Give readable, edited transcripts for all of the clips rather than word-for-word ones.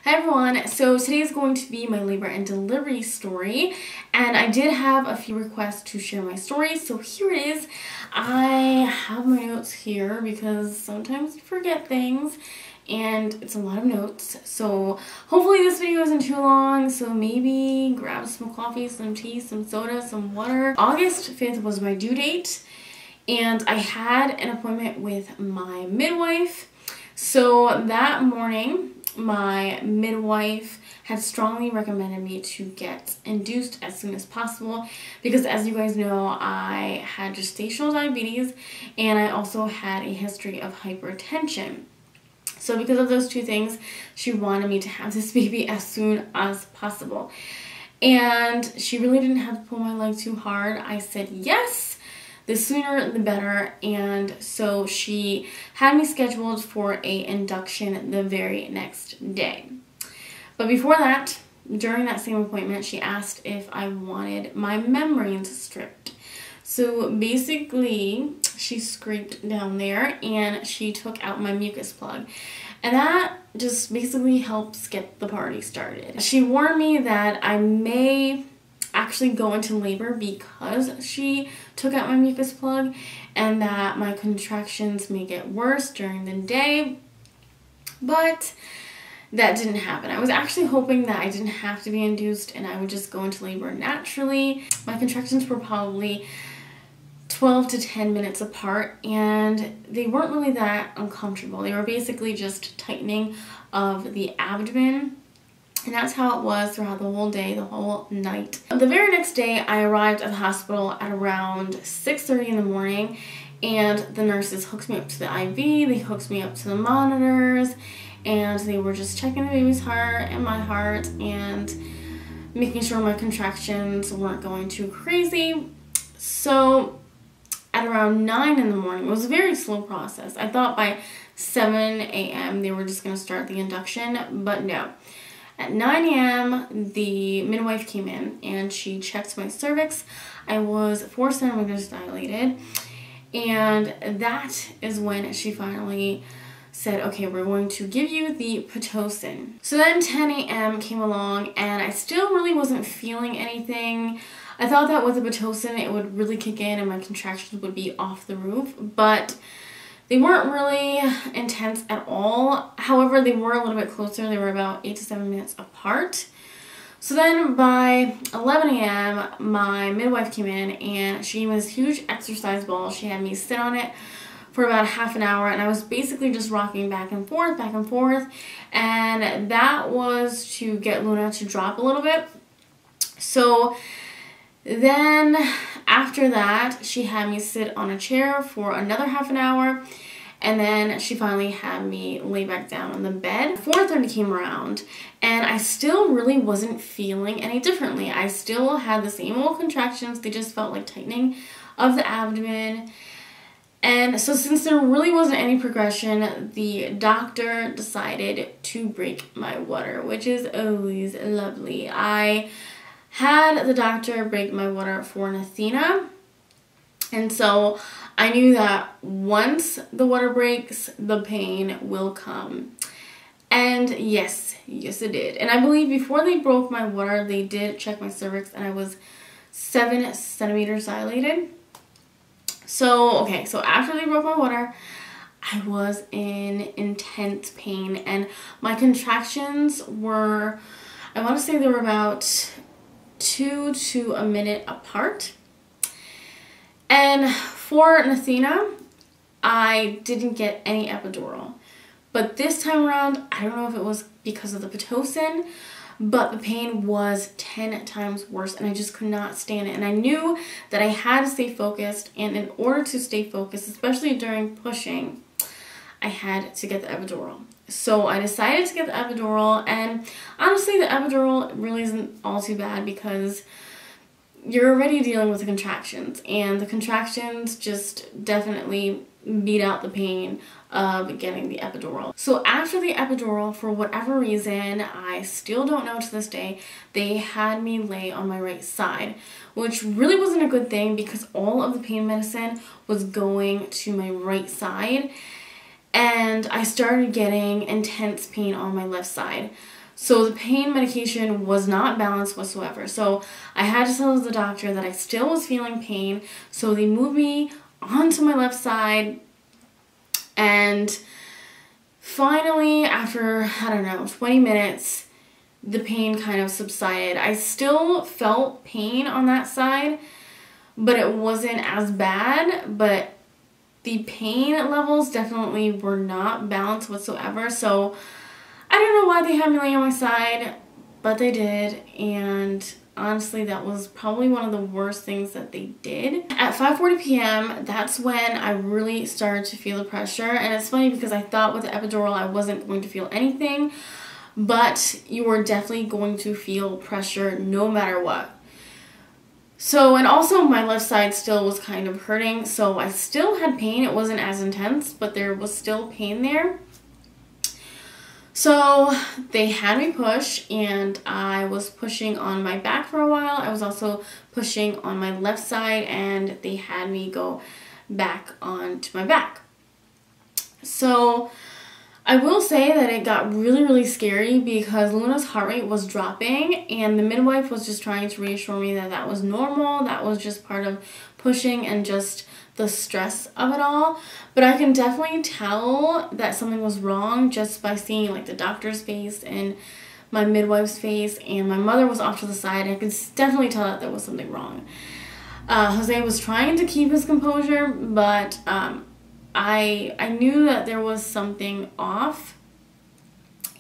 Hi everyone, so today is going to be my labor and delivery story, and I did have a few requests to share my story, so here it is. I have my notes here because sometimes I forget things and it's a lot of notes, so hopefully this video isn't too long, so maybe grab some coffee, some tea, some soda, some water. August 5th was my due date and I had an appointment with my midwife. So that morning, my midwife had strongly recommended me to get induced as soon as possible because, as you guys know, I had gestational diabetes and I also had a history of hypertension. So because of those two things, she wanted me to have this baby as soon as possible. And she really didn't have to pull my leg too hard. I said yes. The sooner the better, and so she had me scheduled for a induction the very next day. But before that, during that same appointment, she asked if I wanted my membranes stripped. So basically, she scraped down there and she took out my mucus plug. And that just basically helps get the party started. She warned me that I may actually go into labor because she took out my mucus plug and that my contractions may get worse during the day, but that didn't happen. I was actually hoping that I didn't have to be induced and I would just go into labor naturally. My contractions were probably 12 to 10 minutes apart and they weren't really that uncomfortable. They were basically just tightening of the abdomen. And that's how it was throughout the whole day, the whole night. The very next day, I arrived at the hospital at around 6:30 in the morning, and the nurses hooked me up to the IV, they hooked me up to the monitors, and they were just checking the baby's heart and my heart and making sure my contractions weren't going too crazy. So at around 9 in the morning, it was a very slow process. I thought by 7 a.m. they were just going to start the induction, but no. At 9 a.m., the midwife came in and she checked my cervix. I was 4 centimeters dilated, and that is when she finally said, okay, we're going to give you the pitocin. So then 10 a.m. came along and I still really wasn't feeling anything. I thought that with the pitocin it would really kick in and my contractions would be off the roof, but they weren't really intense at all. However, they were a little bit closer. They were about 8 to 7 minutes apart. So then by 11 a.m., my midwife came in and she gave me this huge exercise ball. She had me sit on it for about half an hour and I was basically just rocking back and forth, and that was to get Luna to drop a little bit. So then after that, she had me sit on a chair for another half an hour, and then she finally had me lay back down on the bed. 4:30 came around and I still really wasn't feeling any differently. I still had the same old contractions. They just felt like tightening of the abdomen. And so since there really wasn't any progression, the doctor decided to break my water, which is always lovely. I had the doctor break my water for an Athena, and so I knew that once the water breaks, the pain will come. And yes it did. And I believe before they broke my water, they did check my cervix and I was 7 centimeters dilated. So, okay, so after they broke my water, I was in intense pain and my contractions were, I want to say they were about 2 to a minute apart. And for an Athena, I didn't get any epidural. But this time around, I don't know if it was because of the pitocin, but the pain was 10 times worse and I just could not stand it. And I knew that I had to stay focused, and in order to stay focused, especially during pushing, I had to get the epidural. So I decided to get the epidural, and honestly the epidural really isn't all too bad because you're already dealing with the contractions, and the contractions just definitely beat out the pain of getting the epidural. So after the epidural, for whatever reason, I still don't know to this day, they had me lay on my right side, which really wasn't a good thing because all of the pain medicine was going to my right side, and I started getting intense pain on my left side. So the pain medication was not balanced whatsoever. So I had to tell the doctor that I still was feeling pain. So they moved me onto my left side. And finally, after, I don't know, 20 minutes, the pain kind of subsided. I still felt pain on that side, but it wasn't as bad. But the pain levels definitely were not balanced whatsoever. So I don't know why they had me laying on my side, but they did. And honestly, that was probably one of the worst things that they did. At 5:40 p.m., that's when I really started to feel the pressure. And it's funny because I thought with the epidural I wasn't going to feel anything, but you were definitely going to feel pressure no matter what. So, and also my left side still was kind of hurting, so I still had pain. It wasn't as intense, but there was still pain there. So they had me push, and I was pushing on my back for a while. I was also pushing on my left side, and they had me go back onto my back. So I will say that it got really, really scary because Luna's heart rate was dropping, and the midwife was just trying to reassure me that that was normal, that was just part of pushing and just the stress of it all. But I can definitely tell that something was wrong just by seeing like the doctor's face and my midwife's face, and my mother was off to the side. I could definitely tell that there was something wrong. Jose was trying to keep his composure, but I knew that there was something off,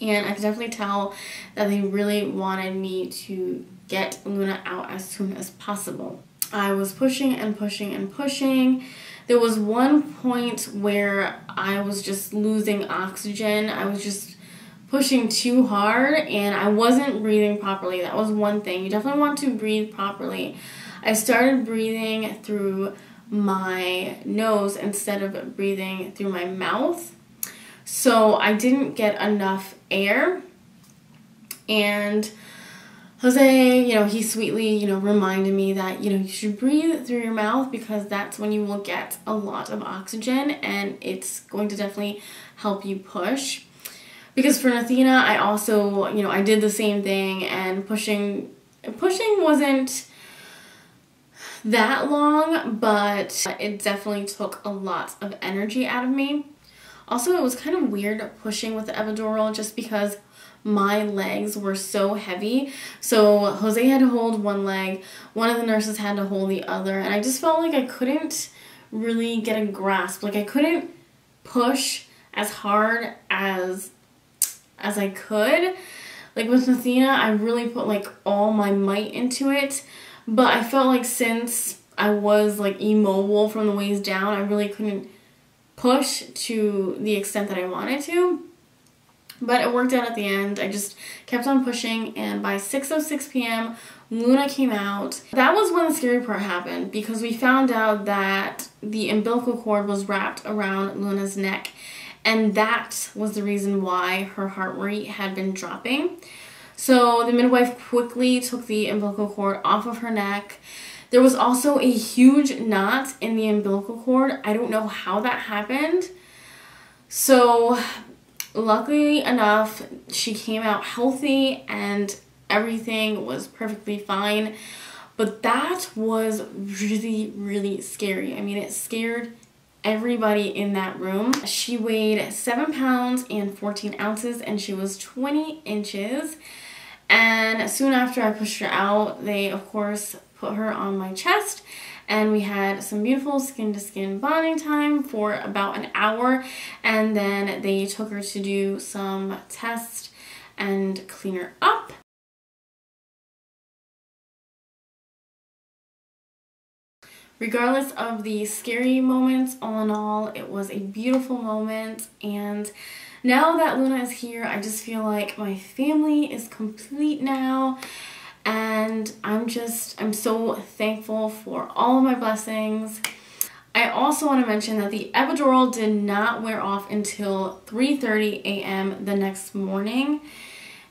and I could definitely tell that they really wanted me to get Luna out as soon as possible. I was pushing and pushing and pushing. There was one point where I was just losing oxygen. I was just pushing too hard, and I wasn't breathing properly. That was one thing. You definitely want to breathe properly. I started breathing through my nose instead of breathing through my mouth. So I didn't get enough air. And Jose, he sweetly, reminded me that, you should breathe through your mouth because that's when you will get a lot of oxygen, and it's going to definitely help you push. Because for Nathina, I also, I did the same thing, and pushing wasn't that long, but it definitely took a lot of energy out of me. Also, it was kind of weird pushing with the epidural just because my legs were so heavy. So Jose had to hold one leg, one of the nurses had to hold the other, and I just felt like I couldn't really get a grasp. Like I couldn't push as hard as I could. Like with Nathina, I really put like all my might into it, but I felt like since I was like immobile from the waist down, I really couldn't push to the extent that I wanted to. But it worked out at the end. I just kept on pushing, and by 6:06 p.m., Luna came out. That was when the scary part happened, because we found out that the umbilical cord was wrapped around Luna's neck, and that was the reason why her heart rate had been dropping. So the midwife quickly took the umbilical cord off of her neck. There was also a huge knot in the umbilical cord. I don't know how that happened. So luckily enough, she came out healthy and everything was perfectly fine. But that was really, really scary. I mean, it scared everybody in that room. She weighed 7 pounds and 14 ounces, and she was 20 inches. And soon after I pushed her out, they, of course, put her on my chest, and we had some beautiful skin-to-skin bonding time for about an hour, and then they took her to do some tests and clean her up. Regardless of the scary moments, all in all, it was a beautiful moment, and now that Luna is here, I just feel like my family is complete now. And I'm so thankful for all of my blessings. I also want to mention that the epidural did not wear off until 3:30 a.m. the next morning.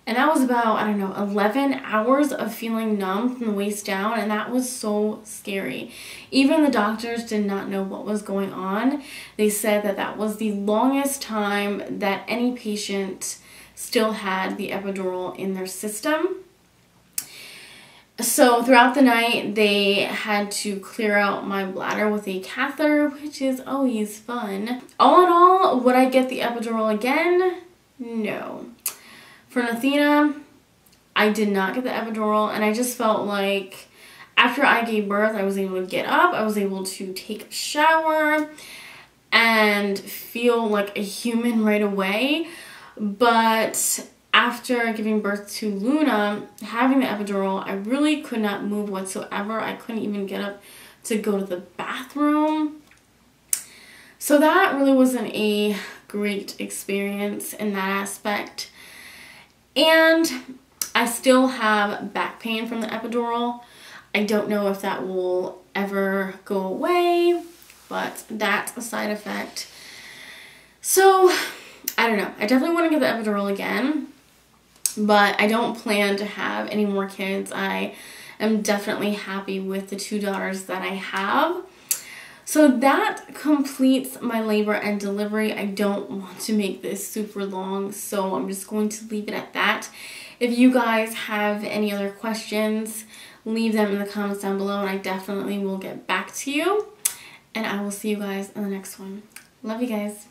And that was about, I don't know, 11 hours of feeling numb from the waist down, and that was so scary. Even the doctors did not know what was going on. They said that that was the longest time that any patient still had the epidural in their system. So throughout the night, they had to clear out my bladder with a catheter, which is always fun. All in all, would I get the epidural again? No. For Nathina, I did not get the epidural, and I just felt like after I gave birth, I was able to get up, I was able to take a shower, and feel like a human right away. But after giving birth to Luna, having the epidural, I really could not move whatsoever. I couldn't even get up to go to the bathroom. So that really wasn't a great experience in that aspect. And I still have back pain from the epidural. I don't know if that will ever go away, but that's a side effect. So I don't know. I definitely want to get the epidural again, but I don't plan to have any more kids. I am definitely happy with the 2 daughters that I have. So that completes my labor and delivery. I don't want to make this super long, so I'm just going to leave it at that. If you guys have any other questions, leave them in the comments down below, and I definitely will get back to you. And I will see you guys in the next one. Love you guys.